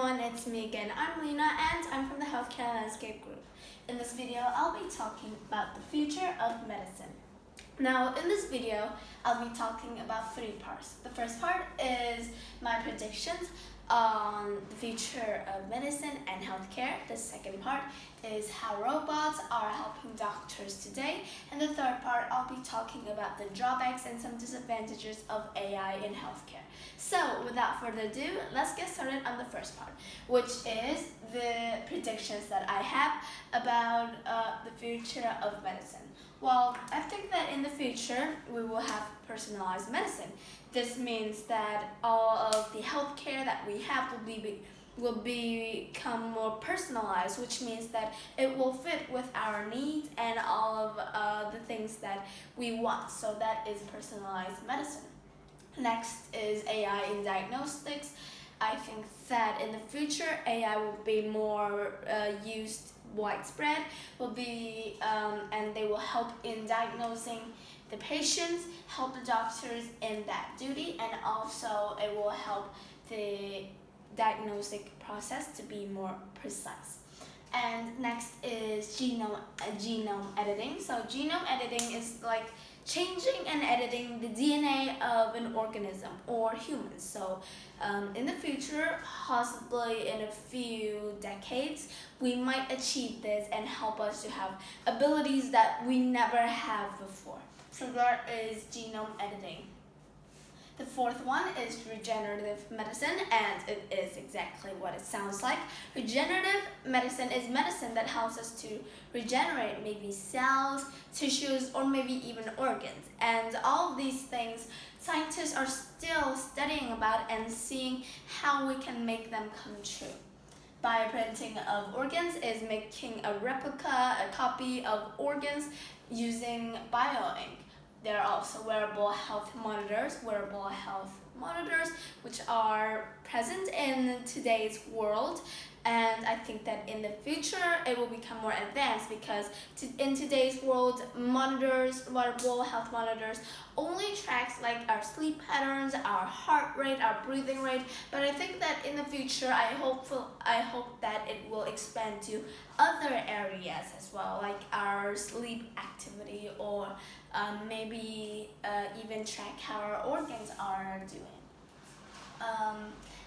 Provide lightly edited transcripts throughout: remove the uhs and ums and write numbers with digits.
everyone, it's me again. I'm Lena and I'm from the Healthcare Landscape Group. In this video, I'll be talking about the future of medicine. Now, in this video, I'll be talking about three parts. The first part is my predictions on the future of medicine and healthcare. The second part is how robots are helping doctors today. And the third part, I'll be talking about the drawbacks and some disadvantages of AI in healthcare. So, without further ado, let's get started on the first part, which is the predictions that I have about the future of medicine. Well, I think that in the future, we will have personalized medicine. This means that all of the healthcare that we have will become more personalized, which means that it will fit with our needs and all of the things that we want. So that is personalized medicine. Next is AI in diagnostics. I think that in the future, AI will be more used widespread, and they will help in diagnosing the patients, help the doctors in that duty, and also it will help the diagnostic process to be more precise. And next is genome editing. So genome editing is like changing and editing the DNA of an organism or humans. So in the future, possibly in a few decades, we might achieve this and help us to have abilities that we never have before. So there is genome editing. The fourth one is regenerative medicine, and it is exactly what it sounds like. Regenerative medicine is medicine that helps us to regenerate maybe cells, tissues, or maybe even organs. And all of these things, scientists are still studying about and seeing how we can make them come true. Bioprinting of organs is making a replica, a copy of organs using bioink. There are also wearable health monitors, which are present in today's world. And I think that in the future, it will become more advanced because in today's world, wearable health monitors only tracks like our sleep patterns, our heart rate, our breathing rate. But I think that in the future, I hope that it will expand to other areas as well, like our sleep activity, or maybe even track how our organs are doing.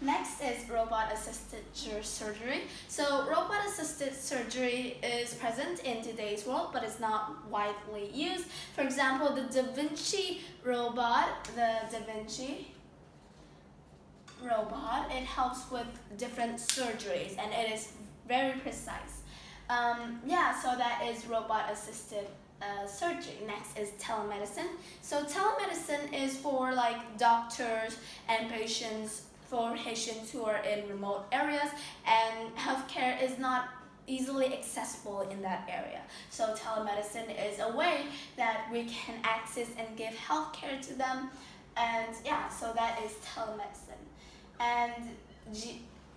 Next is robot-assisted surgery. So robot-assisted surgery is present in today's world, but it's not widely used. For example, the Da Vinci robot, it helps with different surgeries and it is very precise. So that is robot-assisted surgery. Next is telemedicine. So telemedicine is for like doctors and patients who are in remote areas, and healthcare is not easily accessible in that area. So telemedicine is a way that we can access and give healthcare to them, and so that is telemedicine. And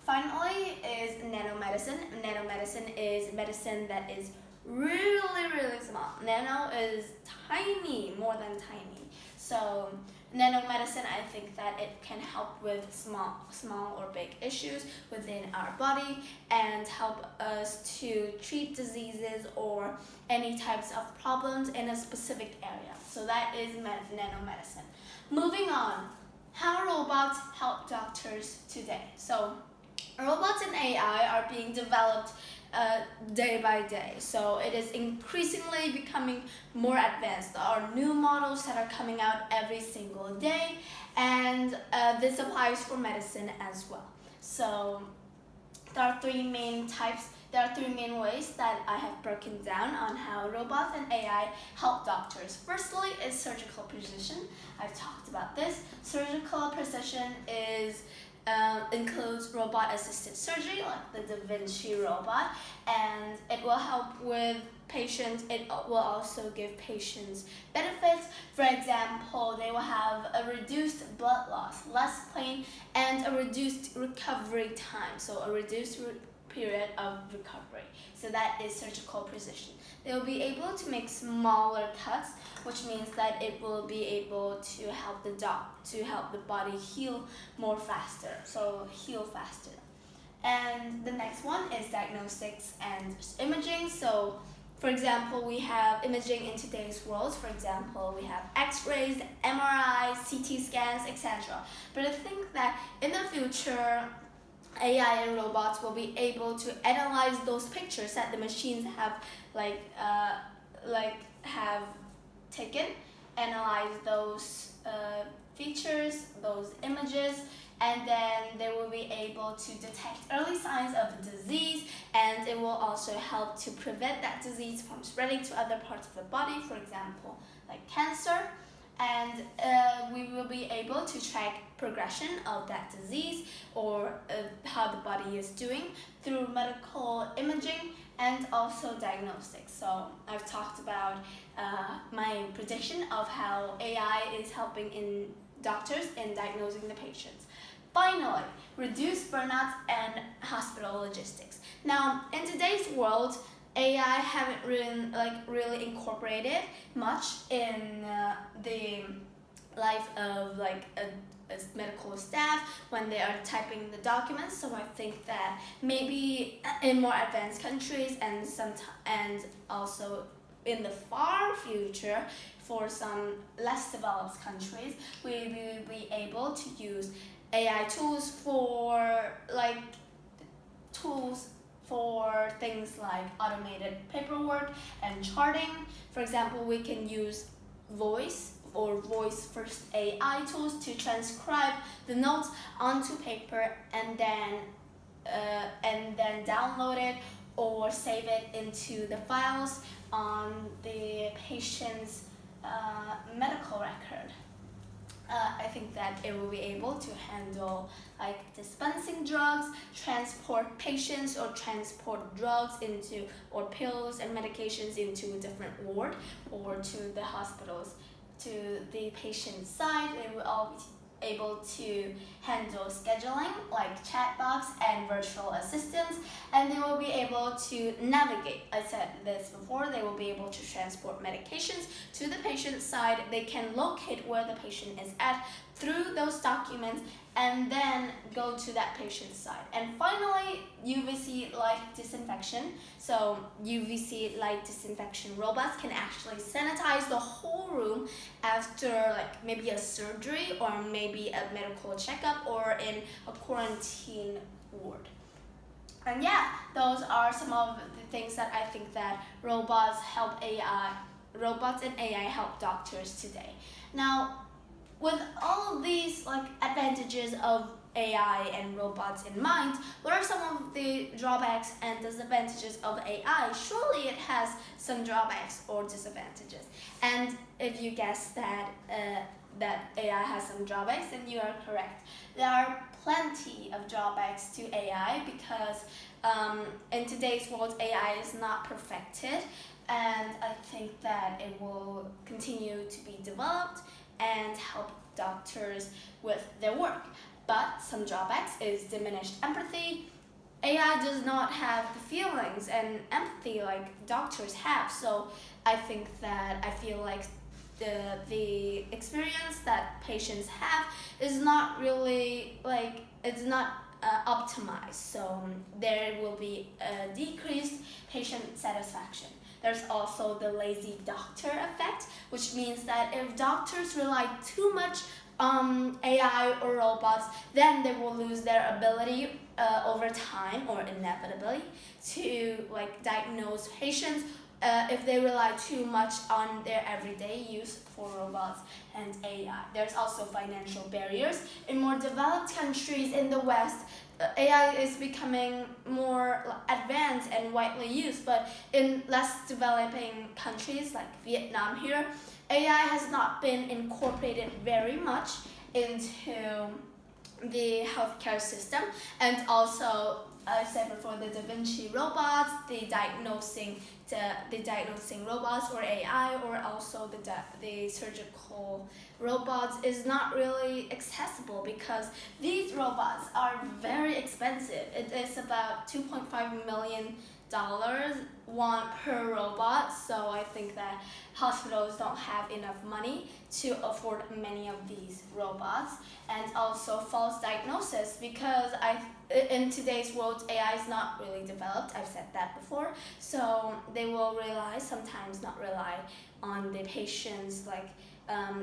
finally is nanomedicine. Nanomedicine is medicine that is really, really small. Nano is tiny, more than tiny. So nanomedicine, I think that it can help with small or big issues within our body and help us to treat diseases or any types of problems in a specific area. So that is nanomedicine. Moving on, how robots help doctors today. So robots and AI are being developed day by day. So it is increasingly becoming more advanced. There are new models that are coming out every single day, and this applies for medicine as well. So there are three main ways that I have broken down on how robots and AI help doctors. Firstly is surgical precision. I've talked about this. Surgical precision includes robot-assisted surgery, like the Da Vinci robot, and it will help with patients. It will also give patients benefits. For example, they will have a reduced blood loss, less pain, and a reduced recovery time, so a reduced period of recovery. So that is surgical precision. They will be able to make smaller cuts, which means that it will be able to help the body heal more faster, so heal faster. And the next one is diagnostics and imaging. So for example, we have imaging in today's world. For example, we have x-rays, MRIs, CT scans, etc. But I think that in the future, AI and robots will be able to analyze those pictures that the machines have have taken, analyze those features, those images, and then they will be able to detect early signs of a disease, and it will also help to prevent that disease from spreading to other parts of the body, for example, like cancer. And we will be able to track progression of that disease or how the body is doing through medical imaging and also diagnostics. So I've talked about my prediction of how AI is helping in doctors in diagnosing the patients. Finally, reduce burnout and hospital logistics. Now, in today's world, AI haven't really incorporated much in the life of a medical staff when they are typing the documents. So I think that maybe in more advanced countries and also in the far future for some less developed countries, we will be able to use AI tools for things like automated paperwork and charting. For example, we can use voice or voice first AI tools to transcribe the notes onto paper and then download it or save it into the files on the patient's medical record. I think that it will be able to handle dispensing drugs, transport patients or transport drugs into or pills and medications into a different ward or to the hospitals. To the patient side, they will all be able to handle scheduling like chatbots and virtual assistants, and they will be able to navigate. I said this before, they will be able to transport medications to the patient side. They can locate where the patient is at through those documents and then go to that patient's side. And finally, UVC light disinfection. So UVC light disinfection robots can actually sanitize the whole room after maybe a surgery or maybe a medical checkup or in a quarantine ward. And yeah, those are some of the things that I think that robots and AI help doctors today. Now, with all of these advantages of AI and robots in mind, what are some of the drawbacks and disadvantages of AI? Surely it has some drawbacks or disadvantages. And if you guess that AI has some drawbacks, then you are correct. There are plenty of drawbacks to AI because in today's world, AI is not perfected, and I think that it will continue to be developed and help doctors with their work. But some drawbacks is diminished empathy. AI does not have the feelings and empathy like doctors have, so I feel like the experience that patients have is not really it's not optimized, so there will be a decreased patient satisfaction. There's also the lazy doctor effect, which means that if doctors rely too much on AI or robots, then they will lose their ability over time or inevitably to diagnose patients if they rely too much on their everyday use for robots and AI. There's also financial barriers. In more developed countries in the West, AI is becoming more advanced and widely used, but in less developing countries like Vietnam here, AI has not been incorporated very much into the healthcare system. And also, I said before, the Da Vinci robots, the diagnosing robots or AI, or also the surgical robots is not really accessible because these robots are very expensive. It is about $2.5 million want per robot, so I think that hospitals don't have enough money to afford many of these robots. And also false diagnosis, because in today's world AI is not really developed. I've said that before, so they will sometimes not rely on the patient's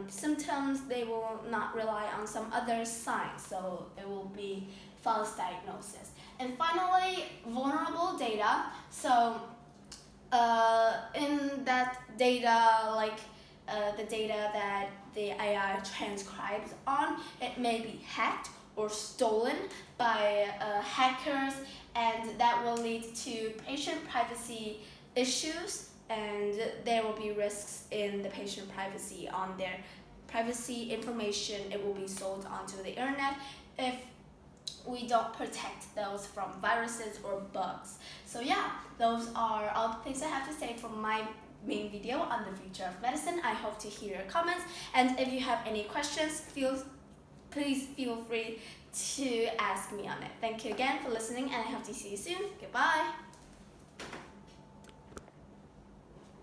symptoms. They will not rely on some other signs, so it will be false diagnosis. And finally, vulnerable data. So in that data, the data that the AI transcribes on, it may be hacked or stolen by hackers, and that will lead to patient privacy issues, and there will be risks in the patient privacy on their privacy information. It will be sold onto the internet if we don't protect those from viruses or bugs. So yeah, those are all the things I have to say from my main video on the future of medicine. I hope to hear your comments, and if you have any questions, please feel free to ask me on it. Thank you again for listening, and I hope to see you soon. Goodbye.